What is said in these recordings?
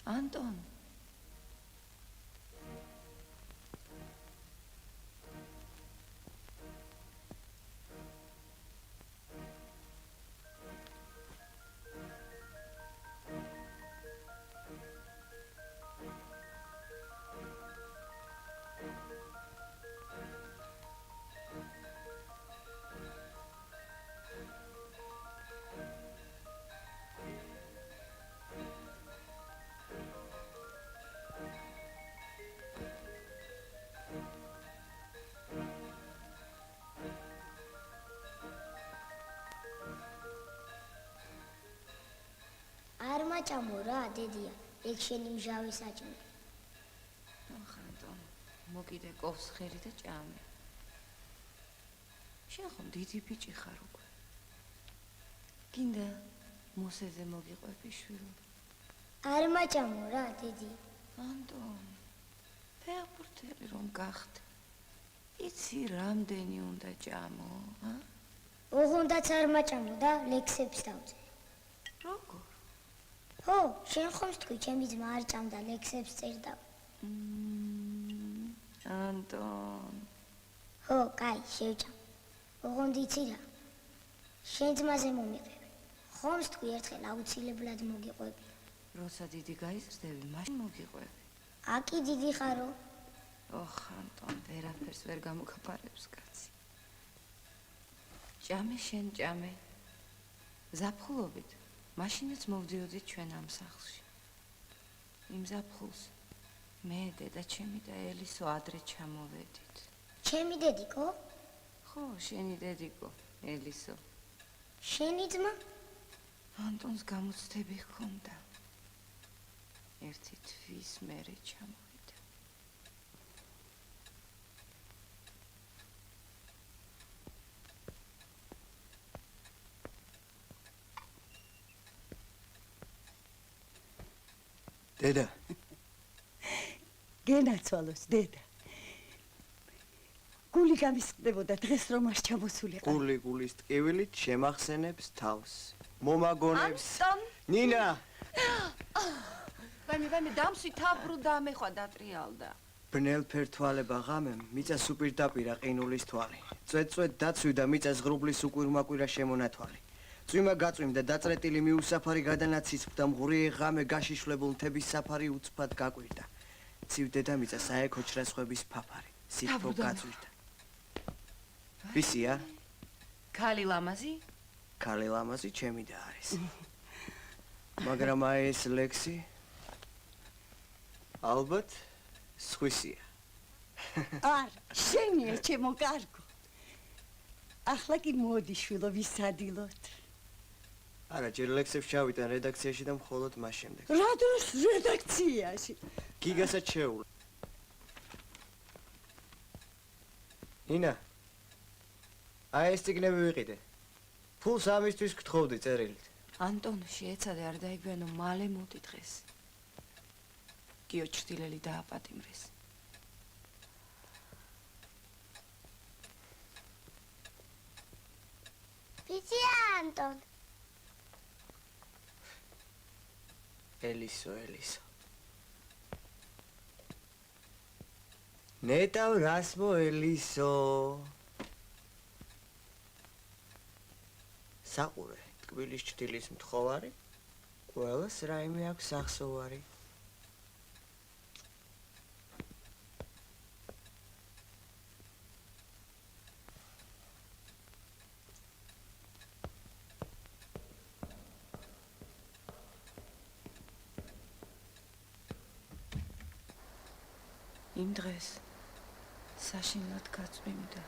ანტონ Armačamo რა, დედია, ეგ შენი მჟავი საჭმელი. ანტონ, მოკიდე კოვს ხერი და ჭამე. შენ ხომ დიდი ბიჭი ხარ უკვე. გინდა მოსეზე მოგიყვები შვილო. Armačamo რა, დედია. ანტონ, ფეხბურთელი რომ გახდა. იცი რამდენი უნდა ჭამო, ა? ოღონდაც armačamo და ლექსებს დავწერ. როგორ? ხო, შენ ხომ თქვი, ჩემი ძმა არ ჭამდა ლექსებს წერდა. ანტონ. ხო, კაი, შევჭამ. ოღონდ იცი რა. შენ ძმაზე მომიყევი. ხომ თქვი ერთხელ აუცილებლად მოგიყვები. როცა დიდი გაიზრდები, მაშინ მოგიყვები. აკი დიდი ხარო. ოხ, ანტონ, ვერაფერს ვერ გამოგაფარებს კაცი. ჭამე შენ ჭამე. ზაფხულობით მაშინაც მოვდიოდით ჩვენ ამ სახლში. იმ ზაფხულს მე, დედა ჩემი და ელისო ადრე ჩამოვედით. ჩემი დედიკო? ხო, შენი დედიკო, ელისო. შენი ძმა? ანტონს გამოცდები ჰქონდა. ერთი თვის მერე ჩამოვიდა. დედა. გენაცვალოს, დედა. გული გამისყდებოდა დღეს რომ არ ჩამოსულიყო. გულის ტკივილით შემახსენებს თავს. მომაგონებს. ანტონ! ნინა! ვაიმე, დამსვი თაბრუ დამეხვა დატრიალდა. ბნელფერ თვალება ღამემ, მიწას უპირდაპირა ყინულის თვალი. წვეთ დაცვი და მიწას ღრუბლის უკვირმაკვირა შემონათვალი. წვიმა გაწვიმდა დაწრეტილი მიუსაფარი გადანაცისფდა მღვრიე ღამე გაშიშვლებულ მთების საფარი უცბად გაკვირდა. ცივ დედამიწა საექოჩრა სხვების ფაფარი. სითბო გაწვირდა. ვისია? ქალი ლამაზი? ქალი ლამაზი ჩემი და არის. მაგრამ აი ეს ლექსი ალბათ სხვისია. არ, შენია ჩემო კარგო. ახლა კი მოდი შვილო ვისადილოთ. არა, ჯერ ლექსებს ჩავიტან რედაქციაში და მხოლოდ მას შემდეგ. რა დროს რედაქციაში? გიგასაც შეულა. ნინა. აი ეს წიგნები ვიყიდე. ფულს ამისთვის გთხოვდი წერილით. ანტონ, შეეცადე არ დაიგვიანო, მალე მოდი დღეს. გიო ჩრდილელი დააპატიმრეს. ვიცია, ანტონ. ელისო. ნეტავ რას მო ელისო? საყურე, ტკბილის ჩრდილის მთხოვარი, ყველას რაიმე აქვს სახსოვარი. იმ დღეს საშინლად გაწვიმდა.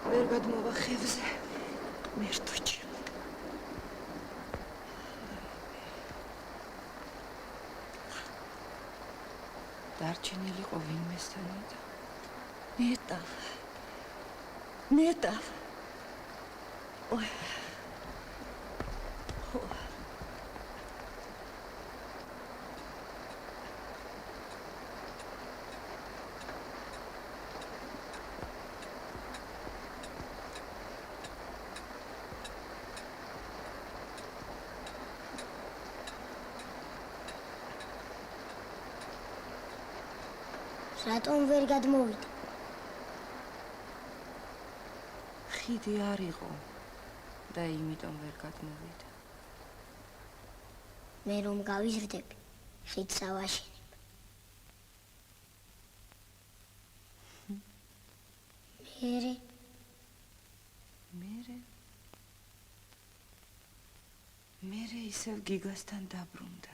ვერ გადმოვა ხევზე. მერტუჩი. დარჩენილიყო ვინმესთანო და ნეტავ. ой. რატომ ვერ გადმოვიდა? ხიდი არ იყო და იმიტომ ვერ გადმოვიდა. მე რომ გავიზრდები, ხიდს ავაშენებ. მერე ისევ გიგასთან დაბრუნდა.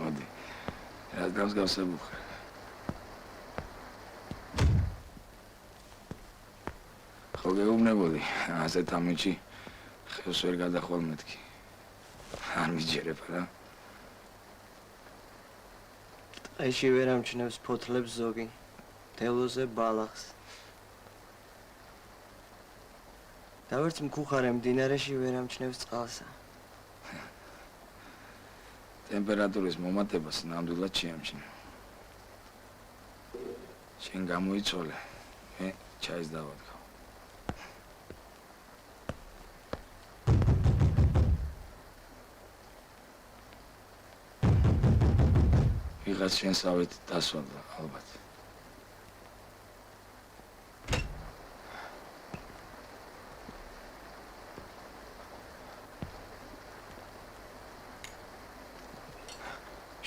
მოდი. რაც გამსგავსებუხარ. ხო გეუბნებოდი, ასეთ ამიჩი ხევს ვერ გადახვალ მეთქი. არ მიჯერებ რა. ტყეში ვერ ამჩნევს ფოთლებს ზოგი. თელოზე ბალახს. და ვერც მქუხარე მდინარეში ვერ ამჩნევს წყალსა. ტემპერატურის მომატებას ნამდვილად შეამჩნევ. შენ გამოიცოლე, მე ჩაის დავადგავ. ვიღაც შენსავით დასვამდა, ალბათ.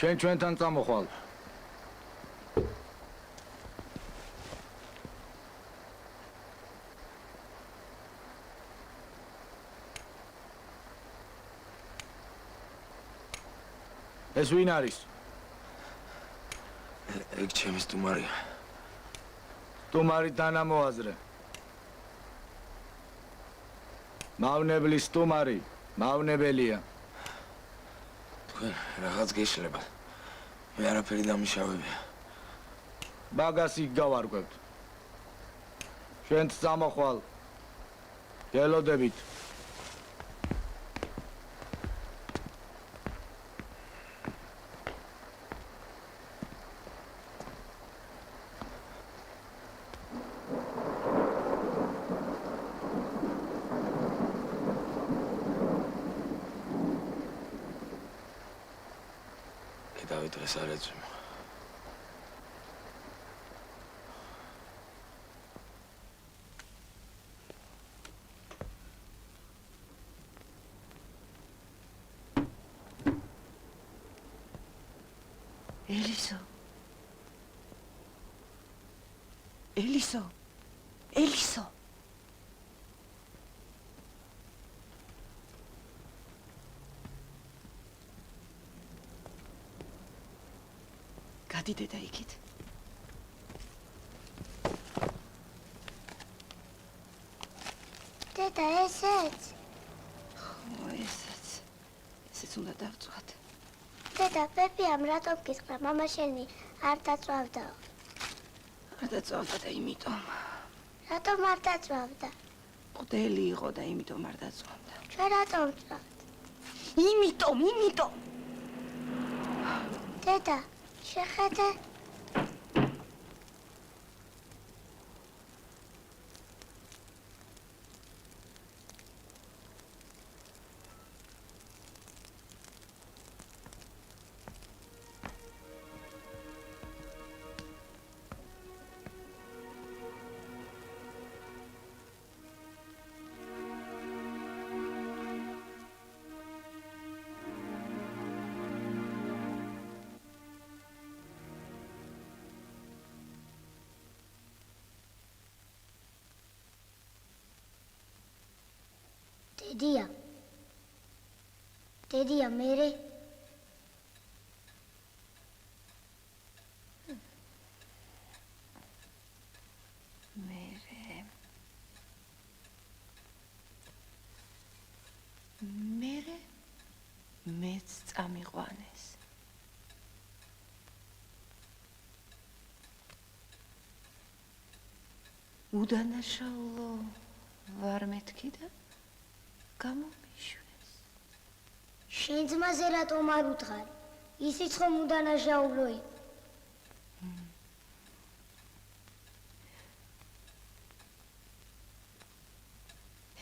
შენ ჩვენთან წამოხვალ. ეს ვინ არის? ეგ ჩემი სტუმარია. სტუმარი თანამოაზრე. მავნებლის სტუმარი, მავნებელია. თქვენ რაღაც გეშლებათ. მე არაფერი დამიშავებია. ბაგას იქ გავარკვევთ. შენც წამოხვალ. გელოდებით. დავით დღეს არ ეძვიმა. ელისო. გადი დედა იქით. დედა, ესეც უნდა დავწვათ. დედა, პეპიამ რატომ გისხრა, მამა შენი არ დაწვავდა? არ დაწვავდა და იმიტომ. რატომ არ დაწვავდა? ყდელი იყო და იმიტომ არ დაწვავდა. ჩვენ რატომ ვწვავთ? იმიტომ. დედა, შეხედე. დედია მერე მერე მეც წამიყვანეს უდანაშაულო ვარ მეთქი და გამომიშვეს შენ ძმაზე რატომ არ უთხარი ისიც ხომ უდანაშაულო იყო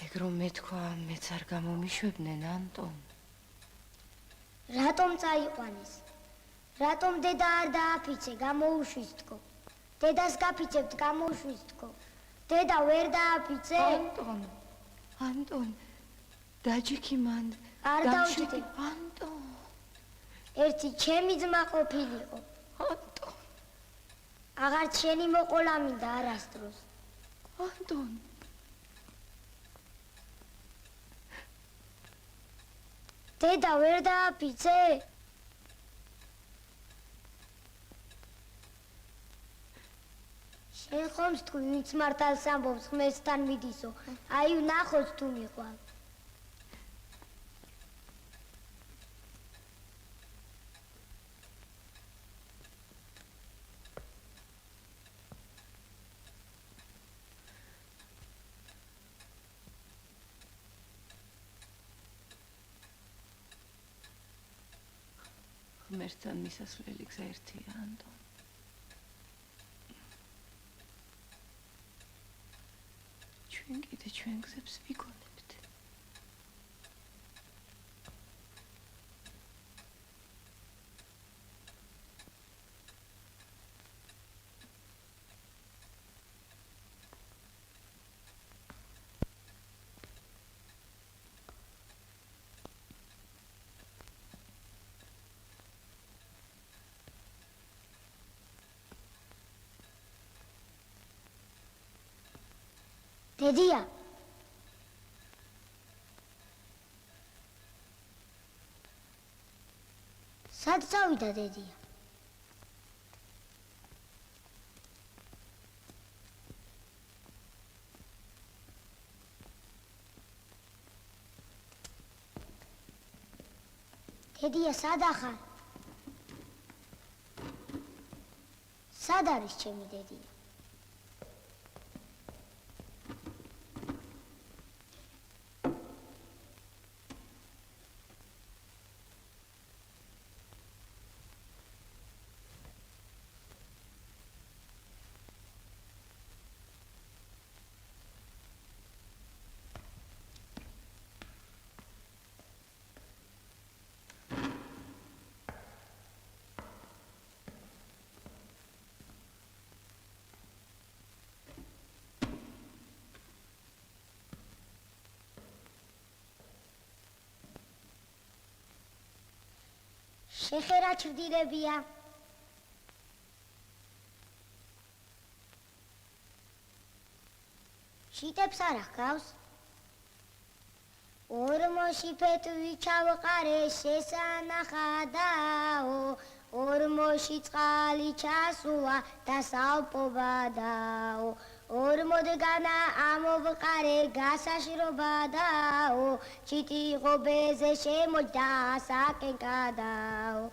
ეგ რომ მეთქვა მეც არ გამომიშვებდნენ ანტონ რატომ წაიყვანეს რატომ დედა არ დააფიცე გამოუშვის თქო დედას გაფიცებთ გამოუშვის თქო დედა ვერ დააფიცე ანტონ დაჯიქი მან არ დავჭიტი ანტონ ერთი ჩემი ძმა ყოფილიყო ანტონ აღარც შენი მოყოლა მინდა არასდროს ანტონ დედა ვერ დააფიცე შენ ხომ თქვი ვინც მართალს ამბობს ხმესთან მიდისო აი ვნახოთ თუ მიყვალ ღმერთთან მისასვლელი გზა ერთია ანტონ ჩვენ კიდე ჩვენ გზებს ვიგონებთ დედია სად წავიდა დედია დედია სად ახარ სად არის ჩემი დედია შეხერა ჩრდილებია შიტებს არ ახავს ორმოში ფეტვი ჩავყარე შესანახადაო ორმოში წყალი ჩასულა და სალპობადაო ორმოდგანა ამოვყარე გასაშრობადაო ჩიტი ღობეზე შემოჯდა საკენკადაო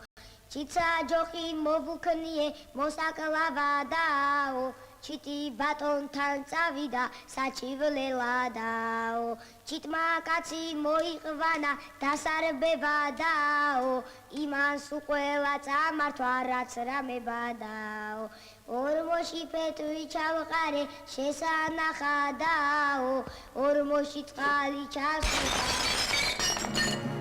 ჩიცა ჯოხი მოვუქნიე მოსაკლავადაო ჩიტი ბატონთან წავიდა საჩივლელადაო ჩიტმა კაცი მოიყვანა დასარბებადაო იმანს უყველა წამართვა რაც რამებადაო ორმოში ფეტვი ჩავყარე შესანახადაო ორმოში წყალი ჩასულა